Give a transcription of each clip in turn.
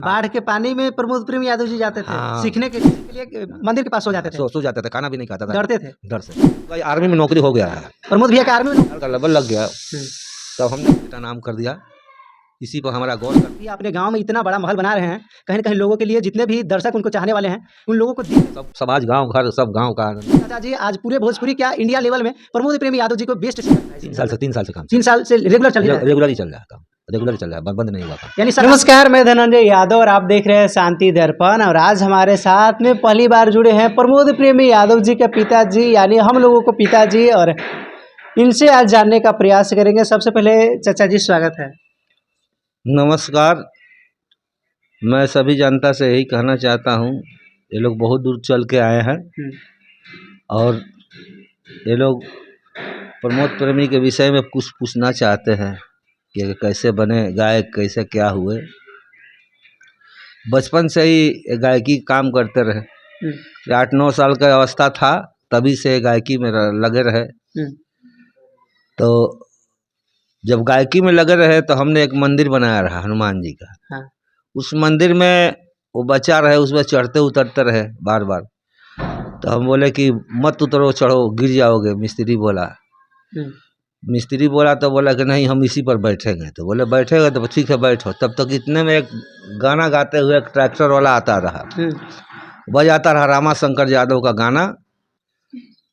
बाढ़ के पानी में प्रमोद प्रेम यादव जी जाते थे हाँ। सीखने के लिए मंदिर के पास सो जाते थे, सो जाते थे, खाना भी नहीं खाता था, डरते थे। डर से। भाई आर्मी में नौकरी हो गया है, प्रमोद भैया का आर्मी में का लेवल लग गया, तब हमने बेटा नाम कर दिया, इसी पर हमारा गौर कर। ये अपने गांव में इतना बड़ा महल बना रहे हैं, कहीं न कहीं लोगों के लिए, जितने भी दर्शक उनको चाहने वाले हैं उन लोगों को सब समाज, गांव घर, सब गांव का चाचा जी आज पूरे भोजपुरी क्या इंडिया लेवल में प्रमोद प्रेम यादव जी को बेस्ट 3 साल से काम 3 साल से रेगुलर चल रहा है, रेगुलर ही चल रहा है काम, रेगुलर चल रहा है, बंद नहीं हुआ काम। यानी नमस्कार, मैं धनंजय यादव और आप देख रहे हैं शांति दर्पण। और आज हमारे साथ में पहली बार जुड़े हैं प्रमोद प्रेमी यादव जी के पिताजी, यानी हम लोगों को पिताजी, और इनसे आज जानने का प्रयास करेंगे। सबसे पहले चाचा जी स्वागत है। नमस्कार, मैं सभी जनता से यही कहना चाहता हूँ, ये लोग बहुत दूर चल के आए हैं और ये लोग प्रमोद प्रेमी के विषय में कुछ पूछना चाहते हैं कि कैसे बने गायक, कैसे क्या हुए। बचपन से ही गायकी काम करते रहे, 8-9 साल का अवस्था था तभी से गायकी में लगे रहे। तो जब गायकी में लगे रहे तो हमने एक मंदिर बनाया रहा हनुमान जी का। हाँ। उस मंदिर में वो बच्चा रहे, उसमें चढ़ते उतरते रहे बार बार। तो हम बोले कि मत उतरो, चढ़ो, गिर जाओगे। मिस्त्री बोला तो बोला कि नहीं, हम इसी पर बैठेंगे। तो बोले बैठेगा तो ठीक है बैठो। तब तक इतने में एक गाना गाते हुए एक ट्रैक्टर वाला आता रहा, बजाता रहा रामा शंकर यादव का गाना।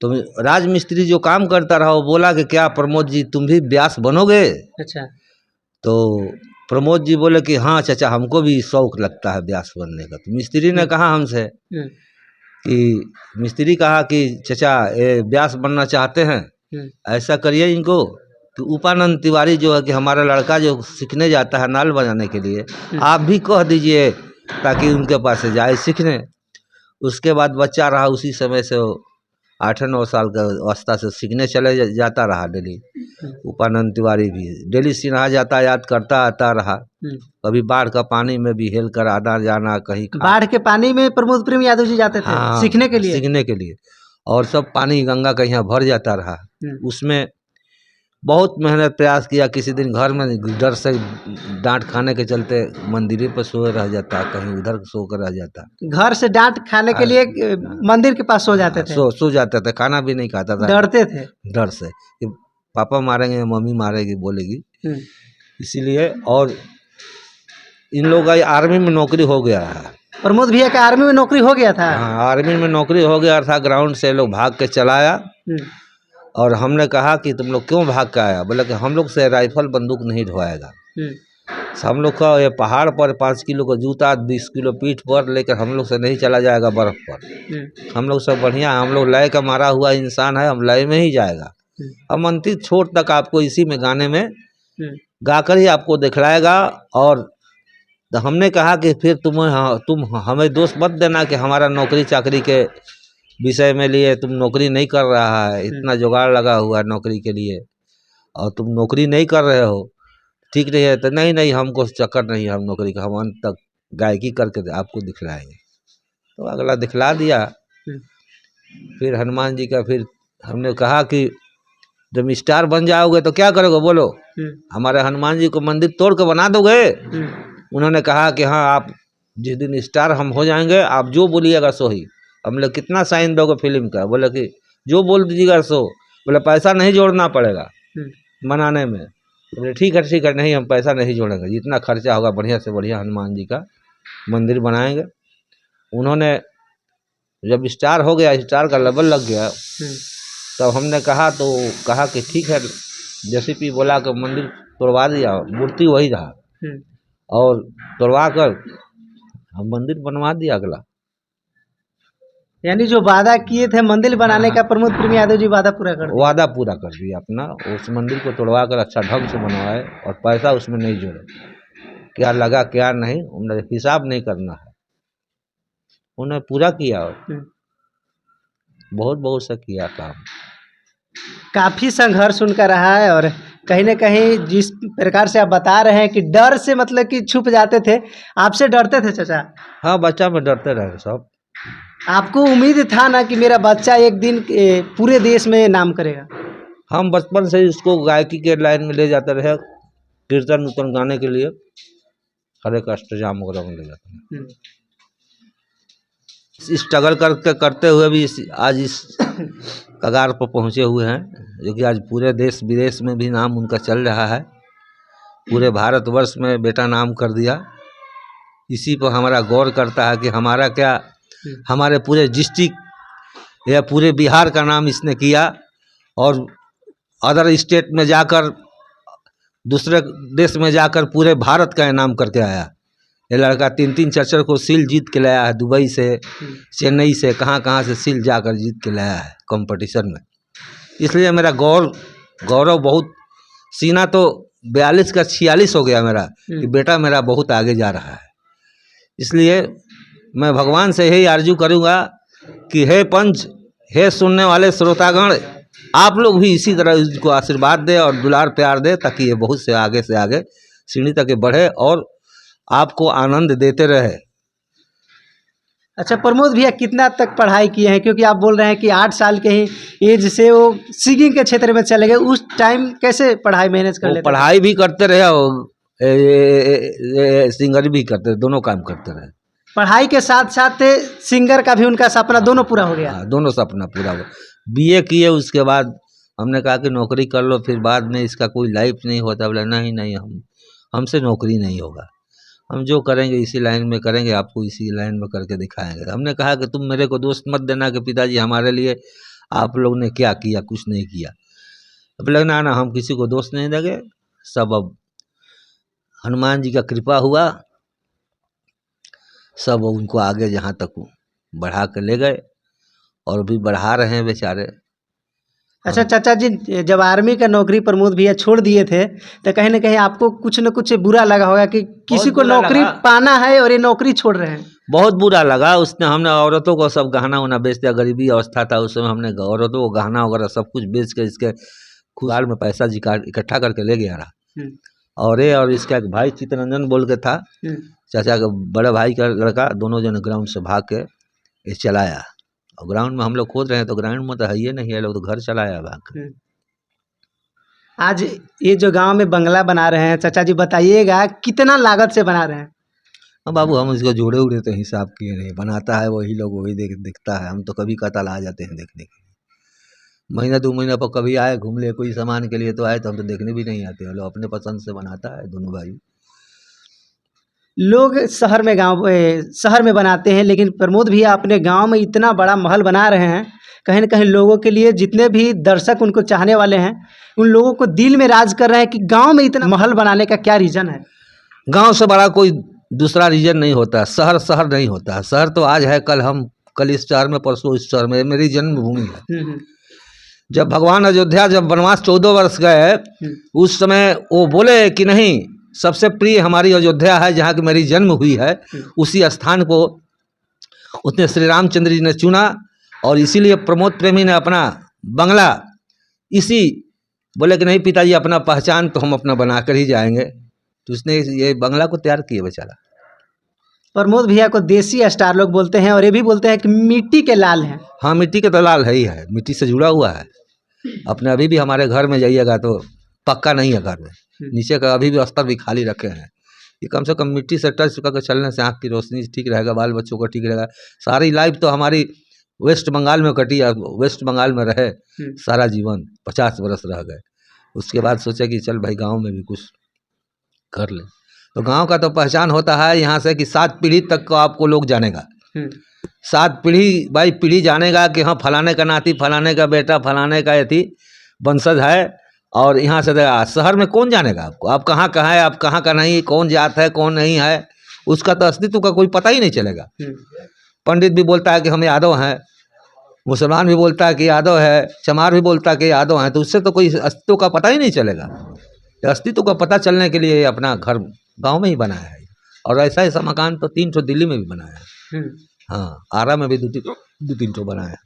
तो राज मिस्त्री जो काम करता रहा वो बोला कि क्या प्रमोद जी तुम भी व्यास बनोगे? अच्छा। तो प्रमोद जी बोले कि हाँ चाचा, हमको भी शौक लगता है व्यास बनने का। तो मिस्त्री ने कहा हमसे कि मिस्त्री कहा कि चाचा ये व्यास बनना चाहते हैं, ऐसा करिए इनको कि उपानंद तिवारी जो है कि हमारा लड़का जो सीखने जाता है नाल बजाने के लिए, आप भी कह दीजिए ताकि उनके पास से जाए सीखने। उसके बाद बच्चा रहा, उसी समय से 8-9 साल का अवस्था से सीखने चले जाता रहा डेली। उपानंद तिवारी भी डेली सिन्हा जाता याद करता आता रहा। कभी बाढ़ का पानी में भी हेल कर आना जाना, कहीं बाढ़ के पानी में प्रमोद प्रेम यादव जी जाते थे। हाँ, सीखने के लिए और सब पानी गंगा का यहाँ भर जाता रहा। उसमें बहुत मेहनत प्रयास किया। किसी दिन घर में डर से डांट खाने के चलते मंदिर पर सोए रह जाता, कहीं उधर सो कर रह जाता। घर से डांट खाने के लिए मंदिर के पास सो जाते थे, सो जाते थे, खाना भी नहीं खाता था, डरते थे डर से कि पापा मारेंगे, मम्मी मारेगी, बोलेगी, इसीलिए। और इन लोगों का आर्मी में नौकरी हो गया है। प्रमोद भैया का आर्मी में नौकरी हो गया था। हाँ, आर्मी में नौकरी हो गया था। ग्राउंड से लोग भाग के चलाया और हमने कहा कि तुम लोग क्यों भाग के आया? बोले कि हम लोग से राइफल बंदूक नहीं ढोएगा। हम लोग का ये पहाड़ पर 5 किलो का जूता, 20 किलो पीठ पर लेकर हम लोग से नहीं चला जाएगा बर्फ पर। हम लोग सब बढ़िया, हम लोग लय का मारा हुआ इंसान है, हम लय में ही जाएगा। हम अंतिम छोर तक आपको इसी में गाने में गाकर ही आपको दिखलाएगा। और तो हमने कहा कि फिर तुम हमें दोष मत देना कि हमारा नौकरी चाकरी के विषय में लिए तुम नौकरी नहीं कर रहा है, इतना जुगाड़ लगा हुआ है नौकरी के लिए और तुम नौकरी नहीं कर रहे हो, ठीक नहीं है। तो नहीं, हमको चक्कर नहीं है हम नौकरी का, हम अंत तक गायकी करके आपको दिखलाएंगे। तो अगला दिखला दिया। फिर हनुमान जी का, फिर हमने कहा कि जब स्टार बन जाओगे तो क्या करोगे बोलो? हमारे हनुमान जी को मंदिर तोड़ के बना दोगे? उन्होंने कहा कि हाँ, आप जिस दिन स्टार हम हो जाएंगे आप जो बोलिएगा सो ही। हमने कितना साइन दोगे फिल्म का? बोले कि जो बोल दीजिएगा सो। बोले पैसा नहीं जोड़ना पड़ेगा बनाने में। बोले ठीक है, नहीं हम पैसा नहीं जोड़ेंगे, जितना खर्चा होगा बढ़िया से बढ़िया हनुमान जी का मंदिर बनाएंगे। उन्होंने जब स्टार हो गया, स्टार का लेवल लग गया, तब हमने कहा कि ठीक है। जेसीपी बोला कि मंदिर तोड़वा दिया, मूर्ति वही रहा और तोड़वा कर हम मंदिर बनवा दिया अगला। यानी जो वादा किए थे मंदिर बनाने का प्रमोद प्रेम यादव जी वादा पूरा कर दिया अपना। उस मंदिर को तोड़वा कर अच्छा ढंग से बनवाए और पैसा उसमें नहीं जोड़े। क्या लगा क्या नहीं, उन्हें हिसाब नहीं करना है, उन्हें पूरा किया और बहुत से किया काम। काफी संघर्ष उनका रहा है और कहीं न कहीं जिस प्रकार से आप बता रहे हैं कि डर से मतलब कि छुप जाते थे, आपसे डरते थे चाचा? हाँ, बच्चा में डरते रहे सब। आपको उम्मीद था ना कि मेरा बच्चा एक दिन पूरे देश में नाम करेगा? हम बचपन से ही उसको गायकी के लाइन में ले जाते रहे, कीर्तन उर्तन गाने के लिए। हर एक अष्टजाम वगैरह ले जाते हैं। स्ट्रगल करते हुए भी आज इस कगार पर पहुँचे हुए हैं, जो कि आज पूरे देश विदेश में भी नाम उनका चल रहा है। पूरे भारतवर्ष में बेटा नाम कर दिया। इसी पर हमारा गौर करता है कि हमारा क्या, हमारे पूरे डिस्ट्रिक्ट या पूरे बिहार का नाम इसने किया, और अदर स्टेट में जाकर, दूसरे देश में जाकर पूरे भारत का नाम करके आया। ये लड़का 3-3 4-4 को सील जीत के लाया है, दुबई से, चेन्नई से, कहाँ से सील जाकर जीत के लाया है कंपटीशन में। इसलिए मेरा गौरव बहुत, सीना तो 42 का 46 हो गया मेरा, कि बेटा मेरा बहुत आगे जा रहा है। इसलिए मैं भगवान से यही आरजू करूँगा कि हे पंच, हे सुनने वाले श्रोतागण, आप लोग भी इसी तरह इसको आशीर्वाद दे और दुलार प्यार दे, ताकि ये बहुत से आगे सीढ़ी तक बढ़े और आपको आनंद देते रहे। अच्छा प्रमोद भैया, कितना तक पढ़ाई किए हैं? क्योंकि आप बोल रहे हैं कि 8 साल के ही एज से वो सिंगिंग के क्षेत्र में चले गए, उस टाइम कैसे पढ़ाई मैनेज कर लेते? पढ़ाई भी करते रहे और सिंगर भी करते रहे, दोनों काम करते रहे। पढ़ाई के साथ साथ सिंगर का भी उनका सपना दोनों पूरा हो गया? दोनों सपना पूरा हुआ। बीए किए, उसके बाद हमने कहा कि नौकरी कर लो, फिर बाद में इसका कोई लाइफ नहीं होता। बोला नहीं, हमसे नौकरी नहीं होगा, हम जो करेंगे इसी लाइन में करेंगे, आपको इसी लाइन में करके दिखाएंगे। हमने कहा कि तुम मेरे को दोस्त मत देना कि पिताजी हमारे लिए आप लोग ने क्या किया, कुछ नहीं किया। अब लगना ना, हम किसी को दोस्त नहीं देंगे। सब अब हनुमान जी का कृपा हुआ, सब उनको आगे जहाँ तक बढ़ा के ले गए और भी बढ़ा रहे हैं बेचारे। अच्छा चाचा जी, जब आर्मी का नौकरी प्रमोद भैया छोड़ दिए थे, तो कहीं ना कहीं आपको कुछ न कुछ बुरा लगा होगा कि किसी को नौकरी पाना है और ये नौकरी छोड़ रहे हैं? बहुत बुरा लगा। उसने, हमने औरतों को सब गहना उना बेच दिया। गरीबी अवस्था था उस समय, हमने औरतों को गहना वगैरह सब कुछ बेच के इसके खुदाल में पैसा इकट्ठा करके ले गया रहा। और इसका एक भाई चितरंजन बोल के था, चाचा का बड़े भाई का लड़का, दोनों जन ग्राउंड से भाग के ये चलाया। और ग्राउंड में हम लोग खोद रहे हैं तो ग्राउंड में तो है ही नहीं है, लोग तो घर चलाया भाग। आज ये जो गांव में बंगला बना रहे हैं, चाचा जी बताइएगा कितना लागत से बना रहे हैं? बाबू, हम इसको जोड़े उड़े तो हिसाब किए नहीं, बनाता है वही लोग, वही दिखता है। हम तो कभी कतल आ जाते हैं देखने के लिए, महीना 2 महीना पर कभी आए घूम ले कोई सामान के लिए तो आए, तो हम तो देखने भी नहीं आते हैं। लोग अपने पसंद से बनाता है दोनों भाई। लोग शहर में बनाते हैं, लेकिन प्रमोद भैया अपने गांव में इतना बड़ा महल बना रहे हैं। कहीं ना कहीं लोगों के लिए, जितने भी दर्शक उनको चाहने वाले हैं, उन लोगों को दिल में राज कर रहे हैं कि गांव में इतना महल बनाने का क्या रीज़न है? गांव से बड़ा कोई दूसरा रीजन नहीं होता। शहर नहीं होता। शहर तो आज है, कल इस शहर में, परसों इस शहर में। मेरी जन्मभूमि है। जब भगवान अयोध्या, जब वनवास 14 वर्ष गए, उस समय वो बोले कि नहीं, सबसे प्रिय हमारी अयोध्या है, जहाँ की मेरी जन्म हुई है। उसी स्थान को उसने श्री रामचंद्र जी ने चुना, और इसीलिए प्रमोद प्रेमी ने अपना बंगला इसी बोले कि नहीं पिताजी, अपना पहचान तो हम अपना बना कर ही जाएंगे। तो उसने ये बंगला को तैयार किया बेचारा। प्रमोद भैया को देसी स्टार लोग बोलते हैं, और ये भी बोलते हैं कि मिट्टी के लाल हैं। हाँ, मिट्टी के तो लाल है ही है, मिट्टी से जुड़ा हुआ है। अपने अभी भी हमारे घर में जाइएगा तो पक्का नहीं है घर में, नीचे का अभी भी अस्तर भी खाली रखे हैं। ये कम से कम मिट्टी से टच करके चलने से आँख की रोशनी ठीक रहेगा, बाल बच्चों का ठीक रहेगा। सारी लाइफ तो हमारी वेस्ट बंगाल में कटी, वेस्ट बंगाल में रहे सारा जीवन, 50 वर्ष रह गए। उसके बाद सोचे कि चल भाई गांव में भी कुछ कर ले। तो गांव का तो पहचान होता है यहाँ से कि 7 पीढ़ी तक को आपको लोग जानेगा। 7 पीढ़ी बाई पीढ़ी जानेगा कि हाँ फलाने का नाती, फलाने का बेटा, फलाने का यति वंशज है। और यहाँ से शहर में कौन जानेगा आपको, आप कहाँ का है, आप कहाँ का नहीं, कौन जात है कौन नहीं है, उसका तो अस्तित्व का कोई पता ही नहीं चलेगा। पंडित भी बोलता है कि हम यादव हैं, मुसलमान भी बोलता है कि यादव है, चमार भी बोलता है कि यादव हैं, तो उससे तो कोई अस्तित्व का पता ही नहीं चलेगा। अस्तित्व का पता चलने के लिए अपना घर गांव में ही बनाया है। और ऐसा मकान तो 3 ठो दिल्ली में भी बनाया है। हाँ, आरा में भी 2-3 ठो बनाया है।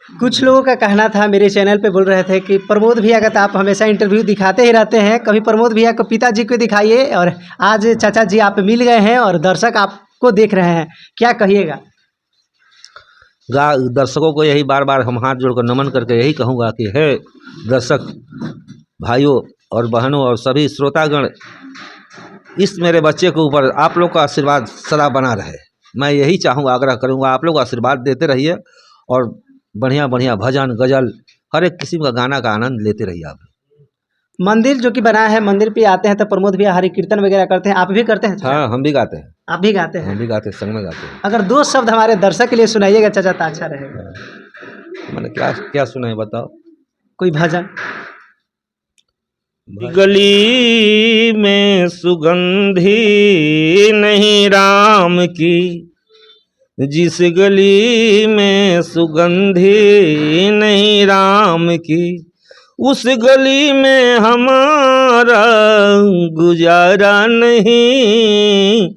कुछ लोगों का कहना था, मेरे चैनल पे बोल रहे थे कि प्रमोद भैया का तो आप हमेशा इंटरव्यू दिखाते ही रहते हैं, कभी प्रमोद भैया को पिताजी को दिखाइए। और आज चाचा जी आप मिल गए हैं और दर्शक आपको देख रहे हैं, क्या कहिएगा? दर्शकों को यही बार बार हम हाथ जोड़कर नमन करके यही कहूँगा कि हे दर्शक भाइयों और बहनों और सभी श्रोतागण, इस मेरे बच्चे के ऊपर आप लोग का आशीर्वाद सदा बना रहे। मैं यही चाहूँगा, आग्रह करूँगा, आप लोग आशीर्वाद देते रहिए और बढ़िया बढ़िया भजन गजल हर एक किस्म का गाना का आनंद लेते रहिए। आप मंदिर जो कि बना है, मंदिर पे आते हैं तो प्रमोद भैया हरि कीर्तन वगैरह करते हैं, आप भी करते हैं? हाँ, हम भी गाते हैं। आप भी गाते हैं? हम भी गाते हैं, संग में गाते हैं। अगर 2 शब्द हमारे दर्शक के लिए सुनाइएगा चाचा तो अच्छा रहेगा। मैंने क्या क्या सुना है बताओ? कोई भजन। गली में सुगंधी नहीं राम की, जिस गली में सुगंधी नहीं राम की, उस गली में हमारा गुजारा नहीं।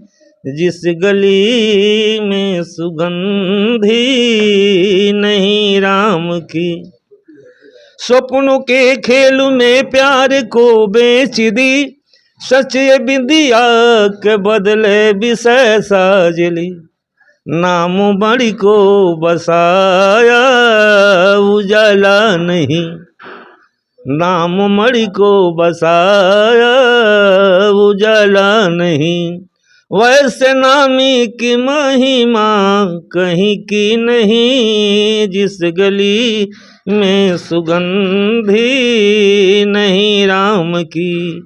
जिस गली में सुगंधी नहीं राम की, स्वप्नों के खेल में प्यार को बेच दी, सच्चे बिंदिया के बदले विषय साजली। नाम बड़ी को बसाया उजाला नहीं, नाम मणि को बसाया उजाला नहीं। वैसे नामी की महिमा कहीं की नहीं, जिस गली में सुगंधी नहीं राम की,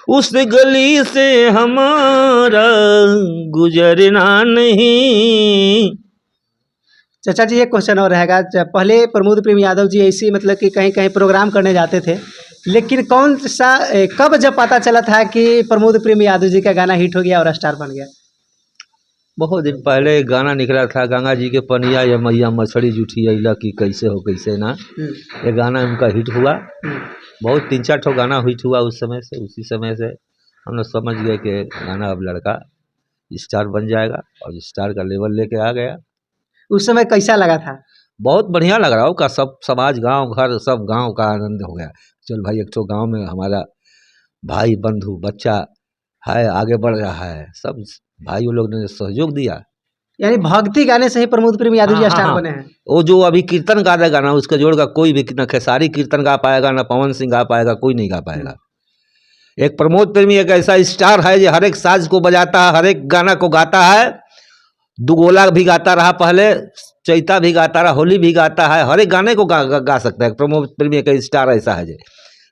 उस गली से हमारा गुजरना नहीं। चाचा जी एक क्वेश्चन और रहेगा, पहले प्रमोद प्रेम यादव जी ऐसी मतलब कि कहीं कहीं प्रोग्राम करने जाते थे, लेकिन कौन सा कब जब पता चला था कि प्रमोद प्रेम यादव जी का गाना हिट हो गया और स्टार बन गया? बहुत दिन पहले एक गाना निकला था, गंगा जी के पनिया या मैया मछली जूठी अइला की कैसे हो कैसे ना, ये गाना उनका हिट हुआ। बहुत 3-4 ठो गाना हिट हुआ उस समय से। उसी समय से हम लोग समझ गए कि गाना अब लड़का स्टार बन जाएगा, और स्टार का लेवल लेके आ गया। उस समय कैसा लगा था? बहुत बढ़िया लग रहा होगा, सब समाज गांव घर सब गांव का आनंद हो गया। चल भाई, एक तो गांव में हमारा भाई बंधु बच्चा है, आगे बढ़ रहा है, सब भाइयों लोग ने सहयोग दिया। यानी भक्ति गाने से ही प्रमोद प्रेम यादव जी स्टार बने हैं। वो जो अभी कीर्तन गा देगा ना, उसका जोड़ का कोई भी न खेसारी कीर्तन गा पाएगा, न पवन सिंह गा पाएगा, कोई नहीं गा पाएगा। एक प्रमोद प्रेमी एक ऐसा स्टार है जो हर एक साज को बजाता है, हर एक गाना को गाता है। दुगोला भी गाता रहा पहले, चैता भी गाता रहा, होली भी गाता है, हर एक गाने को गा सकता है। प्रमोद प्रेमी एक स्टार ऐसा है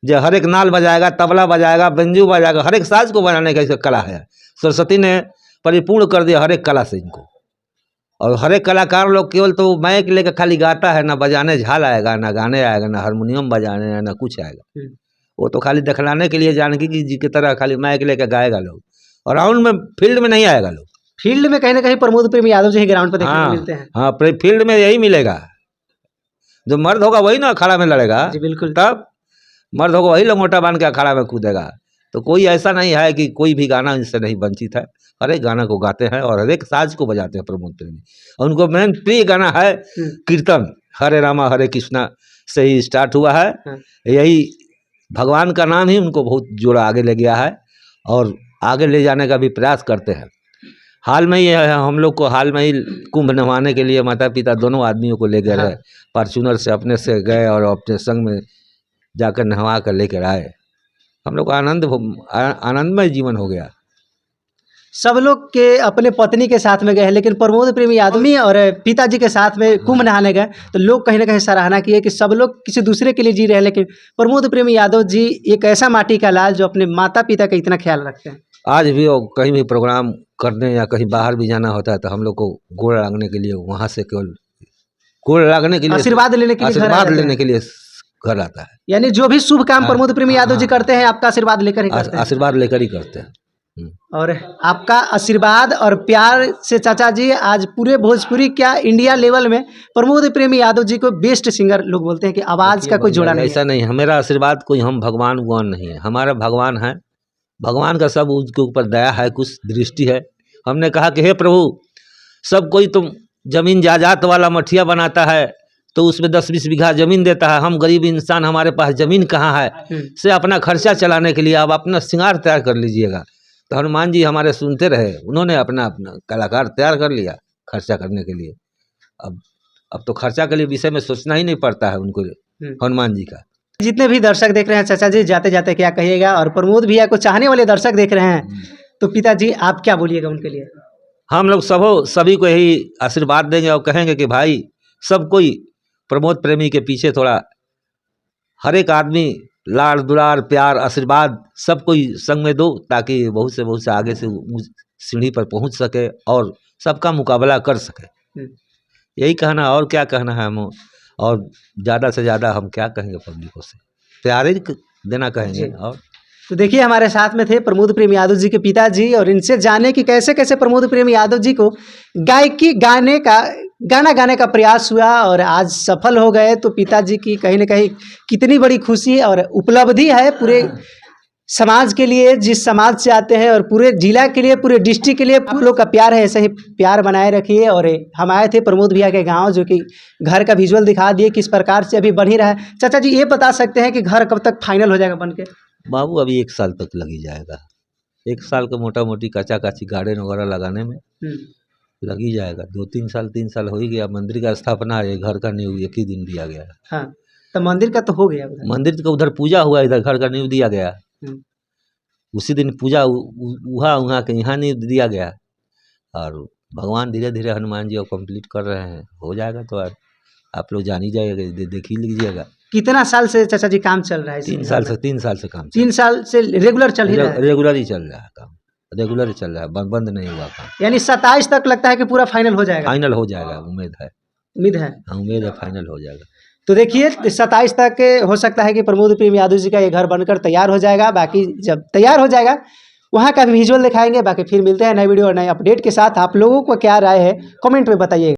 जो हर एक नाल बजाएगा, तबला बजाएगा, बंजू बजाएगा, हर एक साज को बनाने का इसका कला है। सरस्वती ने परिपूर्ण कर दिया हर एक कला से इनको। और हर एक कलाकार लोग केवल तो माइक लेकर खाली गाता है, ना बजाने झाल आएगा, ना गाने आएगा, ना हारमोनियम बजाने, ना कुछ आएगा। वो तो खाली दिखलाने के लिए जानकी जी की तरह खाली माइक लेकर गाएगा लोग, और राउंड में फील्ड में नहीं आएगा लोग। फील्ड में कहीं ना कहीं प्रमोद प्रेम यादव जी ग्राउंड पर देखने को मिलते हैं। हाँ, फील्ड में यही मिलेगा। जो मर्द होगा वही ना अखाड़ा में लड़ेगा। जी बिल्कुल। तब मर्द होगा वही लंगोटा बांध के अखाड़ा में कूदेगा। तो कोई ऐसा नहीं है कि कोई भी गाना इनसे नहीं वंचित है। हर एक गाना को गाते हैं और हर एक साज को बजाते हैं प्रमोद प्रेमी। और उनको मेन प्रिय गाना है कीर्तन, हरे रामा हरे कृष्णा से ही स्टार्ट हुआ है। यही भगवान का नाम ही उनको बहुत जोड़ा आगे ले गया है, और आगे ले जाने का भी प्रयास करते हैं। हाल में ही हम लोग को हाल में ही कुंभ नहवाने के लिए माता पिता दोनों आदमियों को ले गए रहे। फॉर्च्यूनर से अपने से गए और अपने संग में जाकर नहवा कर लेकर आए। हम लोग का आनंदमय जीवन हो गया। सब लोग के अपने पत्नी के साथ में गए हैं, लेकिन प्रमोद प्रेमी आदमी और पिताजी के साथ में कुंभ नहाने गए तो लोग कहीं ना कहीं सराहना किए कि सब लोग किसी दूसरे के लिए जी रहे हैं, लेकिन प्रमोद प्रेमी यादव जी एक ऐसा माटी का लाल जो अपने माता पिता का इतना ख्याल रखते हैं। आज भी वो कहीं भी प्रोग्राम करने या कहीं बाहर भी जाना होता है तो हम लोग को गोड़ लागने के लिए वहाँ से केवल गोड़ लागने के लिए, आशीर्वाद लेने के लिए घर आता है। यानी जो भी शुभ काम प्रमोद प्रेमी यादव जी करते हैं आपका आशीर्वाद लेकर ही करते हैं। आशीर्वाद लेकर ही करते हैं। और आपका आशीर्वाद और प्यार से चाचा जी आज पूरे भोजपुरी क्या इंडिया लेवल में प्रमोद प्रेमी यादव जी को बेस्ट सिंगर लोग बोलते हैं कि आवाज़ का कोई जोड़ा नहीं। ऐसा नहीं, मेरा आशीर्वाद कोई हम भगवान भगवान नहीं है, हमारा भगवान है। भगवान का सब उसके ऊपर दया है, कुछ दृष्टि है। हमने कहा कि हे प्रभु, सब कोई तुम जमीन जायदाद वाला मठिया बनाता है तो उसमें 10-20 बीघा जमीन देता है, हम गरीब इंसान हमारे पास जमीन कहाँ है से अपना खर्चा चलाने के लिए आप अपना श्रृंगार तैयार कर लीजिएगा। तो हनुमान जी हमारे सुनते रहे, उन्होंने अपना कलाकार तैयार कर लिया खर्चा करने के लिए। अब तो खर्चा के लिए विषय में सोचना ही नहीं पड़ता है उनको, हनुमान जी का। जितने भी दर्शक देख रहे हैं चाचा जी, जाते जाते क्या कहिएगा, और प्रमोद भैया को चाहने वाले दर्शक देख रहे हैं तो पिताजी आप क्या बोलिएगा उनके लिए? हम लोग सभी को यही आशीर्वाद देंगे और कहेंगे कि भाई सब कोई प्रमोद प्रेमी के पीछे थोड़ा, हर एक आदमी लाड़ दुलार प्यार आशीर्वाद सब कोई संग में दो, ताकि बहुत से आगे से सीढ़ी पर पहुंच सके और सबका मुकाबला कर सके। यही कहना, और क्या कहना है हम, और ज़्यादा से ज़्यादा हम क्या कहेंगे, पब्लिकों से प्यार ही देना कहेंगे। और तो देखिए हमारे साथ में थे प्रमोद प्रेम यादव जी के पिताजी, और इनसे जाने कि कैसे कैसे प्रमोद प्रेम यादव जी को गाना गाने का प्रयास हुआ और आज सफल हो गए। तो पिताजी की कहीं ना कहीं कितनी बड़ी खुशी और उपलब्धि है पूरे समाज के लिए, जिस समाज से आते हैं, और पूरे जिला के लिए, पूरे डिस्ट्रिक्ट के लिए आप लोग का प्यार है, ऐसे ही प्यार बनाए रखिए। और हम आए थे प्रमोद भैया के गांव, जो कि घर का विजुअल दिखा दिए किस प्रकार से अभी बन ही रहा है। चाचा जी ये बता सकते हैं कि घर कब तक फाइनल हो जाएगा बन के? बाबू अभी 1 साल तक लग ही जाएगा, 1 साल का मोटा मोटी कच्चा काची गार्डन वगैरह लगाने में लग ही जाएगा। 3 साल हो ही गया। मंदिर का स्थापना है, घर का नींव एक ही दिन दिया गया है। हाँ, तो मंदिर का तो हो गया, मंदिर का उधर पूजा हुआ, इधर घर का नींव दिया गया। उसी दिन पूजा वहाँ के यहाँ नींव दिया गया, और भगवान धीरे धीरे हनुमान जी को कंप्लीट कर रहे हैं, हो जाएगा। तो आप लोग जान ही जाइएगा, देख ही लीजिएगा। कितना साल से चाचा जी काम चल रहा है? 3 साल से काम 3 साल से रेगुलर चल ही रहा है? रेगुलर ही चल रहा है काम, रेगुलर चल रहा है, बंद नहीं हुआ काम। यानी 27 तक लगता है कि पूरा फाइनल हो जाएगा? फाइनल हो जाएगा, उम्मीद है। हाँ, उम्मीद है फाइनल हो जाएगा। तो देखिए 27 तक हो सकता है कि प्रमोद प्रेम यादव जी का ये घर बनकर तैयार हो जाएगा। बाकी जब तैयार हो जाएगा वहाँ का भी विजुअल दिखाएंगे। बाकी फिर मिलते हैं नए वीडियो और नए अपडेट के साथ। आप लोगों को क्या राय है कमेंट में बताइएगा।